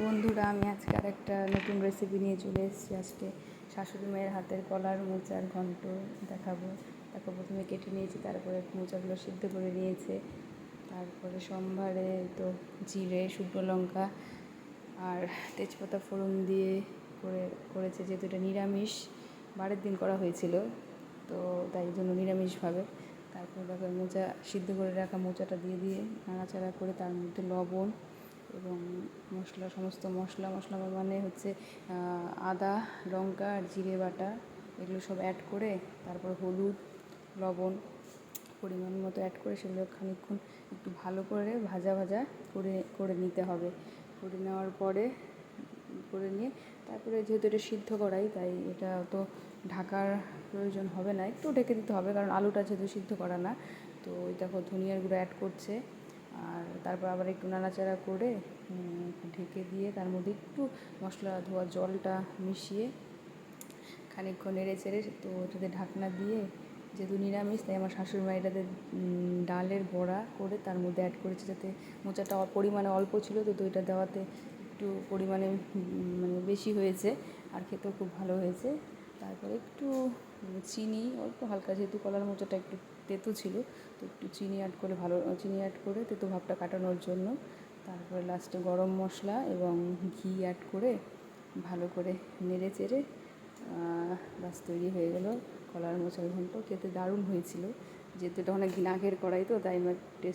বন্ধুরা, আমি আজকে আর একটা নতুন রেসিপি নিয়ে চলে এসেছি। আজকে শাশুড়ি মায়ের হাতের কলার মোচার ঘন্ট দেখাবো। তারপর প্রথমে কেটে নিয়েছি, তারপরে মোচাগুলো সিদ্ধ করে নিয়েছে। তারপরে সম্বারে তো জিরে, শুকনো লঙ্কা আর তেজপাতা ফোড়ন দিয়ে করেছে। যেহেতু এটা নিরামিষ, বারের দিন করা হয়েছিল, তো তাই জন্য নিরামিষভাবে। তারপরে দেখো মোচা সিদ্ধ করে রাখা মোচাটা দিয়ে নাড়াচাড়া করে তার মধ্যে লবণ এবং সমস্ত মশলা মানে হচ্ছে আদা, লঙ্কা আর জিরে বাটা, এগুলো সব অ্যাড করে তারপর হলুদ, লবণ পরিমাণ মতো অ্যাড করে সেগুলো খানিকক্ষণ একটু ভালো করে ভাজা করে নিতে হবে। করে নেওয়ার পরে নিয়ে তারপরে যেহেতু এটা সিদ্ধ করাই, তাই এটা তো ঢাকার প্রয়োজন হবে না, একটু ঢেকে দিতে হবে, কারণ আলুটা যেহেতু সিদ্ধ করা না। তো ওই দেখো ধনিয়ার গুঁড়ো অ্যাড করছে, আর তারপর আবার একটু নাড়াচাড়া করে ঢেকে দিয়ে তার মধ্যে একটু মশলা ধোয়া জলটা মিশিয়ে খানিকক্ষণ নেড়ে চেড়ে, তো এটাতে ঢাকনা দিয়ে, যেহেতু নিরামিষ তাই আমার শাশুড়ি মা এটাতে ডালের বড়া করে তার মধ্যে অ্যাড করেছে, যাতে মোচাটা পরিমাণে অল্প ছিল, তো এটা দেওয়াতে একটু পরিমাণে মানে বেশি হয়েছে, আর খেতেও খুব ভালো হয়েছে। তারপরে একটু চিনি অল্প হালকা, যেহেতু কলার মোচাটা একটু তেতো ছিল, তো একটু চিনি অ্যাড করে তেতো ভাবটা কাটানোর জন্য। তারপরে লাস্টে গরম মশলা এবং ঘি অ্যাড করে ভালো করে নেড়ে চেড়ে বাস তৈরি হয়ে গেল কলার মোচার ঘন্ট। খেতে দারুণ হয়েছিল, যেহেতু এটা অনেক দিন আগের কড়াই, তো তাই আমার টেস্ট